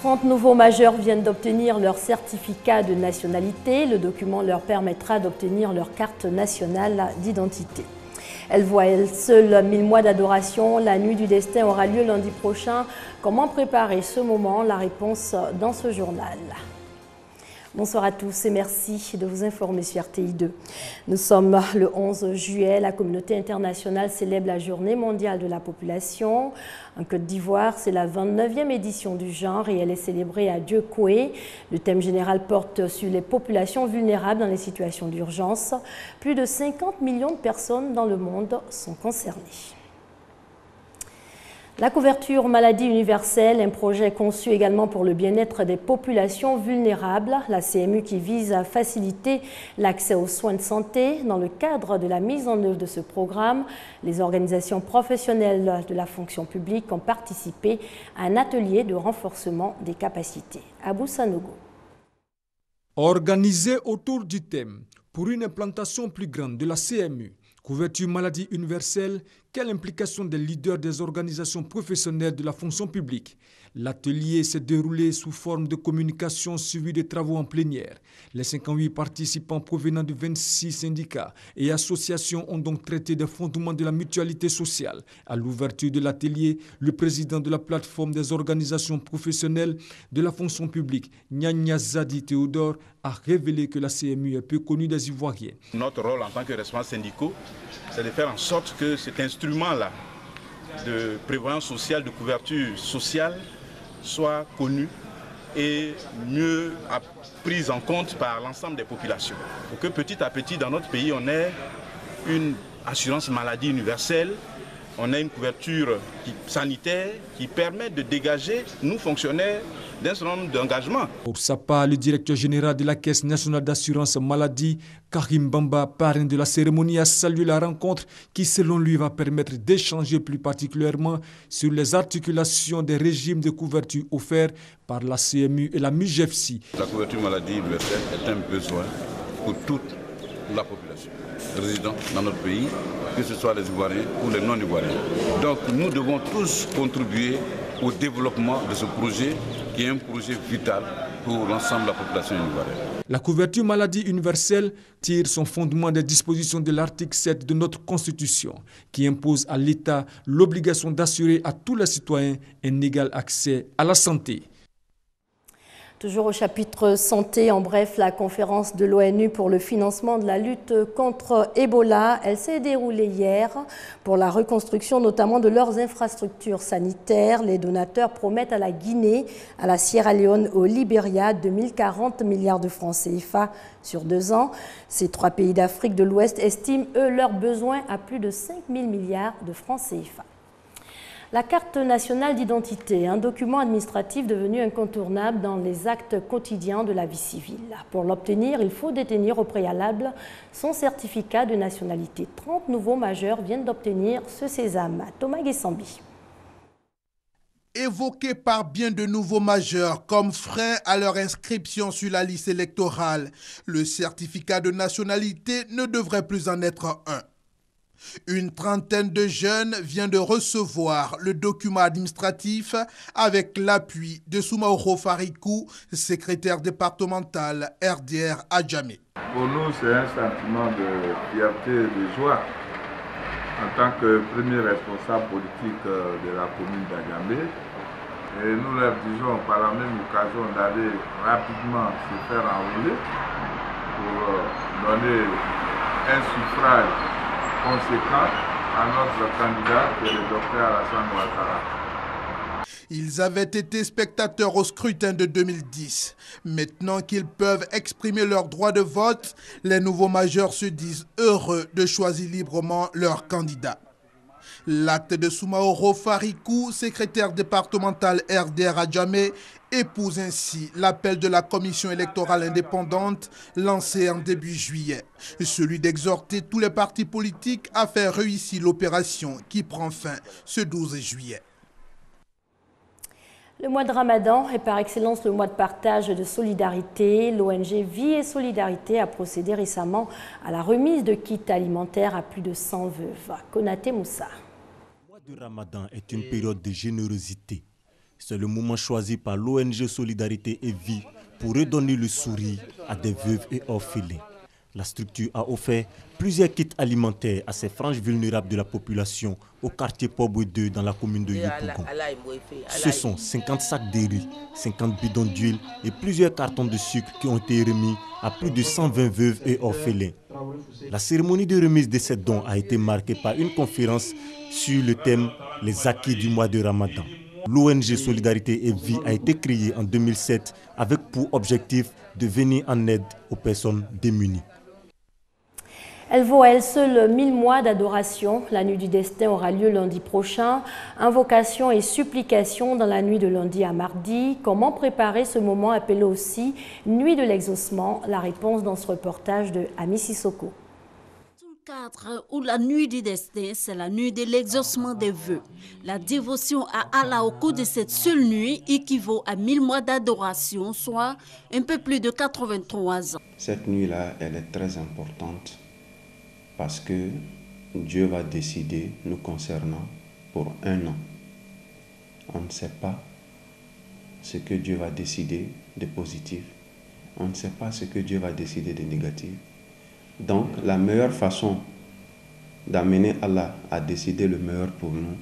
30 nouveaux majeurs viennent d'obtenir leur certificat de nationalité. Le document leur permettra d'obtenir leur carte nationale d'identité. Elle voit elle seule 1000 mois d'adoration. La nuit du destin aura lieu lundi prochain. Comment préparer ce moment? La réponse dans ce journal. Bonsoir à tous et merci de vous informer sur RTI2. Nous sommes le 11 juillet. La communauté internationale célèbre la Journée mondiale de la population. En Côte d'Ivoire, c'est la 29e édition du genre et elle est célébrée à Dieu-Koué. Le thème général porte sur les populations vulnérables dans les situations d'urgence. Plus de 50 millions de personnes dans le monde sont concernées. La couverture maladie universelle, un projet conçu également pour le bien-être des populations vulnérables. La CMU qui vise à faciliter l'accès aux soins de santé. Dans le cadre de la mise en œuvre de ce programme, les organisations professionnelles de la fonction publique ont participé à un atelier de renforcement des capacités. Abou Sanogo. Organisé autour du thème pour une implantation plus grande de la CMU, couverture maladie universelle, quelle implication des leaders des organisations professionnelles de la fonction publique? L'atelier s'est déroulé sous forme de communication suivie de travaux en plénière. Les 58 participants provenant de 26 syndicats et associations ont donc traité des fondements de la mutualité sociale. À l'ouverture de l'atelier, le président de la plateforme des organisations professionnelles de la fonction publique, Nyanya Zadi Théodore, a révélé que la CMU est peu connue des Ivoiriens. Notre rôle en tant que responsables syndicaux, c'est de faire en sorte que cet instrument-là de prévoyance sociale, de couverture sociale, soit connu et mieux pris en compte par l'ensemble des populations. Pour que petit à petit dans notre pays, on ait une assurance maladie universelle, on ait une couverture sanitaire qui permet de dégager, nous fonctionnaires, d'un certain nombre d'engagements. Pour sa part, le directeur général de la Caisse nationale d'assurance maladie, Karim Bamba, parrain de la cérémonie, a salué la rencontre qui, selon lui, va permettre d'échanger plus particulièrement sur les articulations des régimes de couverture offerts par la CMU et la MUGEFSI. La couverture maladie universelle est un besoin pour toute la population résidant dans notre pays, que ce soit les Ivoiriens ou les non-Ivoiriens. Donc nous devons tous contribuer au développement de ce projet qui est un projet vital pour l'ensemble de la population ivoirienne. La couverture maladie universelle tire son fondement des dispositions de l'article 7 de notre Constitution qui impose à l'État l'obligation d'assurer à tous les citoyens un égal accès à la santé. Toujours au chapitre santé, en bref, la conférence de l'ONU pour le financement de la lutte contre Ebola, elle s'est déroulée hier pour la reconstruction notamment de leurs infrastructures sanitaires. Les donateurs promettent à la Guinée, à la Sierra Leone, au Libéria 2040 milliards de francs CFA sur 2 ans. Ces 3 pays d'Afrique de l'Ouest estiment, eux, leurs besoins à plus de 5 000 milliards de francs CFA. La carte nationale d'identité, un document administratif devenu incontournable dans les actes quotidiens de la vie civile. Pour l'obtenir, il faut détenir au préalable son certificat de nationalité. 30 nouveaux majeurs viennent d'obtenir ce sésame. Thomas Guessambi. Évoqué par bien de nouveaux majeurs comme frein à leur inscription sur la liste électorale, le certificat de nationalité ne devrait plus en être un. Une trentaine de jeunes vient de recevoir le document administratif avec l'appui de Soumaoro Farikou, secrétaire départemental RDR à Djamé. Pour nous, c'est un sentiment de fierté et de joie. En tant que premier responsable politique de la commune d'Adjamé, et nous leur disons par la même occasion d'aller rapidement se faire enrôler pour donner un suffrage conséquent à notre candidat qui est le docteur Alassane Ouattara. Ils avaient été spectateurs au scrutin de 2010. Maintenant qu'ils peuvent exprimer leur droit de vote, les nouveaux majeurs se disent heureux de choisir librement leur candidat. L'acte de Soumaoro Farikou, secrétaire départemental RDR à Djamé, épouse ainsi l'appel de la commission électorale indépendante lancé en début juillet. Celui d'exhorter tous les partis politiques à faire réussir l'opération qui prend fin ce 12 juillet. Le mois de Ramadan est par excellence le mois de partage et de solidarité. L'ONG Vie et Solidarité a procédé récemment à la remise de kits alimentaires à plus de 100 veuves. Konaté Moussa. Le mois de Ramadan est une période de générosité, C'est le moment choisi par l'ONG Solidarité et Vie pour redonner le sourire à des veuves et orphelins. La structure a offert plusieurs kits alimentaires à ces franges vulnérables de la population au quartier Pobwe 2 dans la commune de Yopougon. Ce sont 50 sacs de riz, 50 bidons d'huile et plusieurs cartons de sucre qui ont été remis à plus de 120 veuves et orphelins. La cérémonie de remise de ces dons a été marquée par une conférence sur le thème « Les acquis du mois de Ramadan ». L'ONG Solidarité et Vie a été créée en 2007 avec pour objectif de venir en aide aux personnes démunies. Elle vaut à elle seule 1000 mois d'adoration. La nuit du destin aura lieu lundi prochain. Invocation et supplication dans la nuit de lundi à mardi. Comment préparer ce moment appelé aussi nuit de l'exaucement? La réponse dans ce reportage de Ami Sissoko. Ou la nuit du destin, c'est la nuit de l'exaucement des vœux. La dévotion à Allah au cours de cette seule nuit équivaut à 1000 mois d'adoration, soit un peu plus de 83 ans. Cette nuit-là, elle est très importante parce que Dieu va décider nous concernant pour un an. On ne sait pas ce que Dieu va décider de positif. On ne sait pas ce que Dieu va décider de négatif. Donc, la meilleure façon d'amener Allah à décider le meilleur pour nous,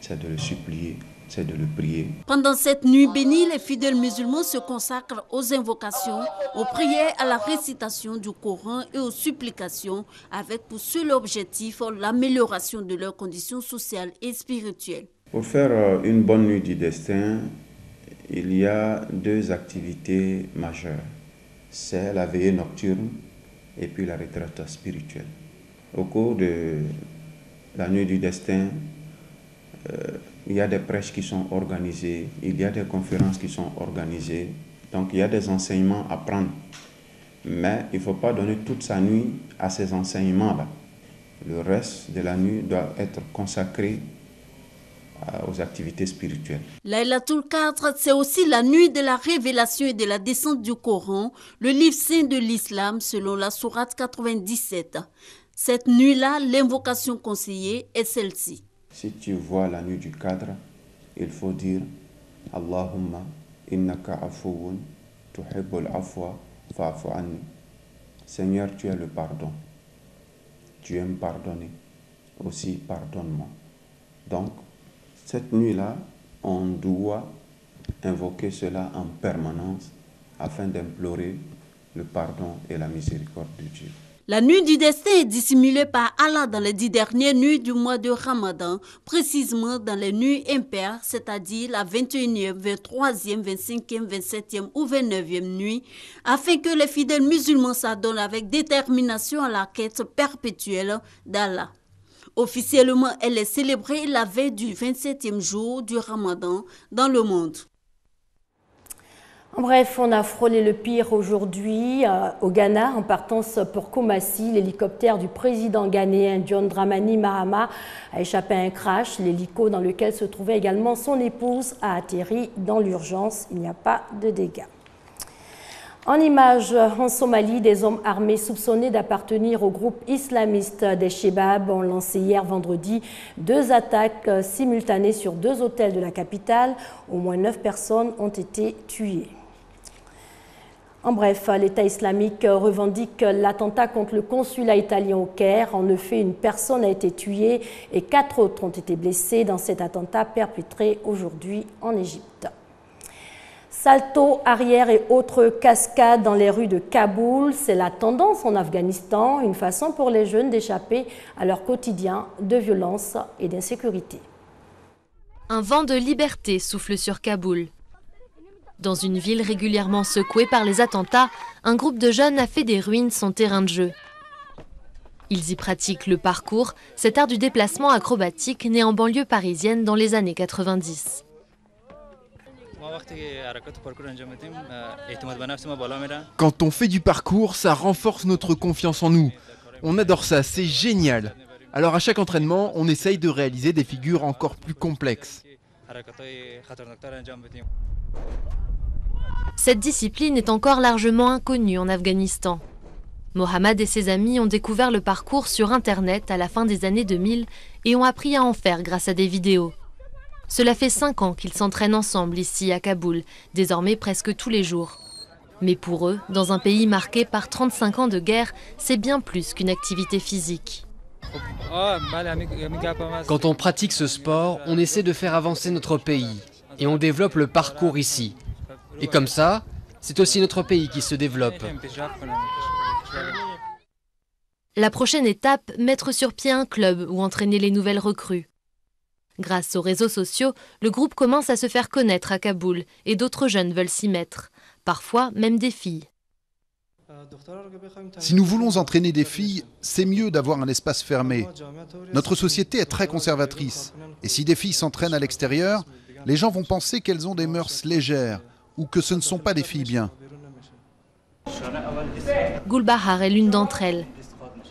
c'est de le supplier, c'est de le prier. Pendant cette nuit bénie, les fidèles musulmans se consacrent aux invocations, aux prières, à la récitation du Coran et aux supplications, avec pour seul objectif l'amélioration de leurs conditions sociales et spirituelles. Pour faire une bonne nuit du destin, il y a deux activités majeures. C'est la veillée nocturne et puis la retraite spirituelle. Au cours de la nuit du destin, il y a des prêches qui sont organisées, il y a des conférences qui sont organisées, donc il y a des enseignements à prendre. Mais il ne faut pas donner toute sa nuit à ces enseignements-là. Le reste de la nuit doit être consacré aux activités spirituelles. Laylatul Qadr, c'est aussi la nuit de la révélation et de la descente du Coran, le livre saint de l'islam selon la sourate 97. Cette nuit-là, l'invocation conseillée est celle-ci. Si tu vois la nuit du Qadr, il faut dire Allahumma innaka afuwun tuhibbul afwa fa'fu anni. Seigneur, tu es le pardon. Tu aimes pardonner. Aussi, pardonne-moi. Donc, cette nuit-là, on doit invoquer cela en permanence afin d'implorer le pardon et la miséricorde de Dieu. La nuit du destin est dissimulée par Allah dans les 10 dernières nuits du mois de Ramadan, précisément dans les nuits impaires, c'est-à-dire la 21e, 23e, 25e, 27e ou 29e nuit, afin que les fidèles musulmans s'adonnent avec détermination à la quête perpétuelle d'Allah. Officiellement, elle est célébrée la veille du 27e jour du Ramadan dans le monde. Bref, on a frôlé le pire aujourd'hui au Ghana en partance pour Kumasi. L'hélicoptère du président ghanéen John Dramani Mahama a échappé à un crash. L'hélico dans lequel se trouvait également son épouse a atterri dans l'urgence. Il n'y a pas de dégâts. En image, en Somalie, des hommes armés soupçonnés d'appartenir au groupe islamiste des Chebab ont lancé hier vendredi 2 attaques simultanées sur 2 hôtels de la capitale. Au moins 9 personnes ont été tuées. En bref, l'État islamique revendique l'attentat contre le consulat italien au Caire. En effet, une personne a été tuée et 4 autres ont été blessés dans cet attentat perpétré aujourd'hui en Égypte. Salto arrière et autres cascades dans les rues de Kaboul, c'est la tendance en Afghanistan, une façon pour les jeunes d'échapper à leur quotidien de violence et d'insécurité. Un vent de liberté souffle sur Kaboul. Dans une ville régulièrement secouée par les attentats, un groupe de jeunes a fait des ruines son terrain de jeu. Ils y pratiquent le parcours, cet art du déplacement acrobatique né en banlieue parisienne dans les années 90. Quand on fait du parcours, ça renforce notre confiance en nous. On adore ça, c'est génial. Alors à chaque entraînement, on essaye de réaliser des figures encore plus complexes. Cette discipline est encore largement inconnue en Afghanistan. Mohamed et ses amis ont découvert le parcours sur Internet à la fin des années 2000 et ont appris à en faire grâce à des vidéos. Cela fait 5 ans qu'ils s'entraînent ensemble ici à Kaboul, désormais presque tous les jours. Mais pour eux, dans un pays marqué par 35 ans de guerre, c'est bien plus qu'une activité physique. Quand on pratique ce sport, on essaie de faire avancer notre pays et on développe le parcours ici. Et comme ça, c'est aussi notre pays qui se développe. La prochaine étape, mettre sur pied un club où entraîner les nouvelles recrues. Grâce aux réseaux sociaux, le groupe commence à se faire connaître à Kaboul et d'autres jeunes veulent s'y mettre, parfois même des filles. Si nous voulons entraîner des filles, c'est mieux d'avoir un espace fermé. Notre société est très conservatrice. Et si des filles s'entraînent à l'extérieur, les gens vont penser qu'elles ont des mœurs légères ou que ce ne sont pas des filles bien. Gulbahar est l'une d'entre elles.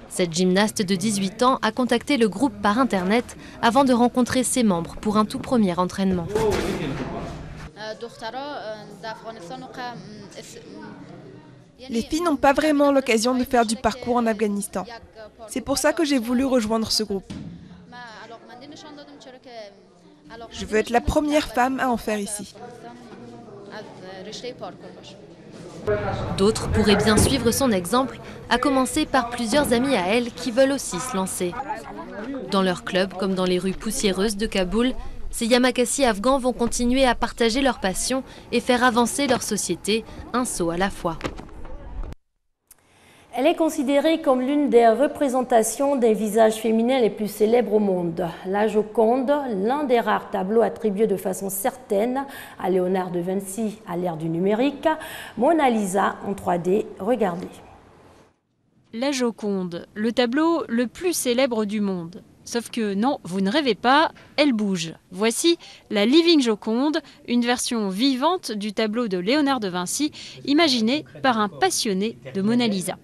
Cette gymnaste de 18 ans a contacté le groupe par Internet avant de rencontrer ses membres pour un tout premier entraînement. Les filles n'ont pas vraiment l'occasion de faire du parcours en Afghanistan. C'est pour ça que j'ai voulu rejoindre ce groupe. Je veux être la première femme à en faire ici. D'autres pourraient bien suivre son exemple, à commencer par plusieurs amis à elle qui veulent aussi se lancer. Dans leur club, comme dans les rues poussiéreuses de Kaboul, ces Yamakasi afghans vont continuer à partager leur passion et faire avancer leur société, un saut à la fois. Elle est considérée comme l'une des représentations des visages féminins les plus célèbres au monde. La Joconde, l'un des rares tableaux attribués de façon certaine à Léonard de Vinci à l'ère du numérique. Mona Lisa en 3D, regardez. La Joconde, le tableau le plus célèbre du monde. Sauf que non, vous ne rêvez pas, elle bouge. Voici la Living Joconde, une version vivante du tableau de Léonard de Vinci, imaginé par un passionné de Mona Lisa.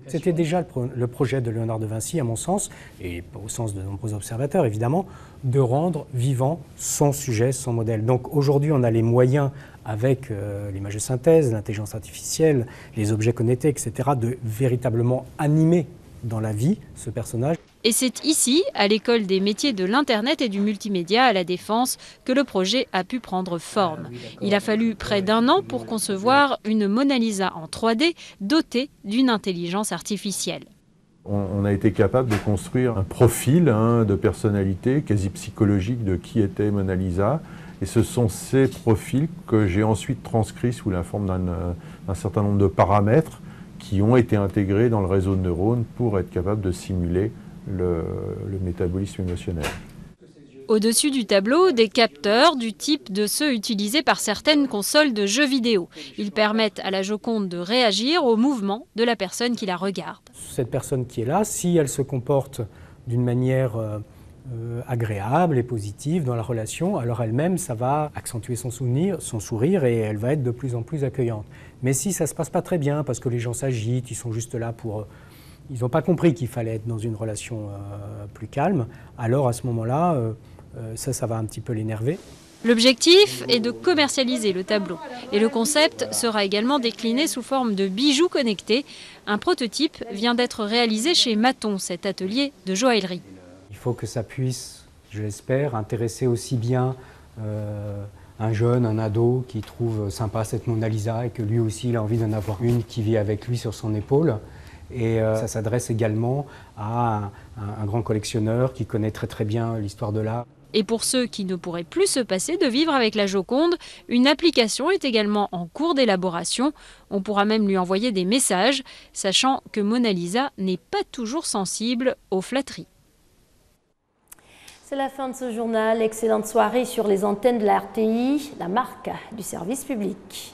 C'était déjà le projet de Léonard de Vinci, à mon sens, et au sens de nombreux observateurs évidemment, de rendre vivant son sujet, son modèle. Donc aujourd'hui, on a les moyens, avec l'image de synthèse, l'intelligence artificielle, les objets connectés, etc., de véritablement animer dans la vie ce personnage. Et c'est ici, à l'école des métiers de l'Internet et du multimédia à la Défense, que le projet a pu prendre forme. Il a fallu près d'1 an pour concevoir une Mona Lisa en 3D dotée d'une intelligence artificielle. On a été capable de construire un profil de personnalité quasi psychologique de qui était Mona Lisa. Et ce sont ces profils que j'ai ensuite transcrits sous la forme d'un certain nombre de paramètres qui ont été intégrés dans le réseau de neurones pour être capable de simuler le métabolisme émotionnel. Au-dessus du tableau, des capteurs du type de ceux utilisés par certaines consoles de jeux vidéo. Ils permettent à la Joconde de réagir au mouvement de la personne qui la regarde. Cette personne qui est là, si elle se comporte d'une manière agréable et positive dans la relation, alors elle-même, ça va accentuer son sourire et elle va être de plus en plus accueillante. Mais si ça ne se passe pas très bien, parce que les gens s'agitent, ils sont juste là pour... Ils n'ont pas compris qu'il fallait être dans une relation plus calme, alors à ce moment-là, ça va un petit peu l'énerver. L'objectif est de commercialiser le tableau. Et le concept sera également décliné sous forme de bijoux connectés. Un prototype vient d'être réalisé chez Maton, cet atelier de joaillerie. Il faut que ça puisse, je l'espère, intéresser aussi bien un jeune, un ado qui trouve sympa cette Mona Lisa et que lui aussi il a envie d'en avoir une qui vit avec lui sur son épaule. Et ça s'adresse également à un grand collectionneur qui connaît très très bien l'histoire de l'art. Et pour ceux qui ne pourraient plus se passer de vivre avec la Joconde, une application est également en cours d'élaboration. On pourra même lui envoyer des messages, sachant que Mona Lisa n'est pas toujours sensible aux flatteries. C'est la fin de ce journal. Excellente soirée sur les antennes de la RTI, la marque du service public.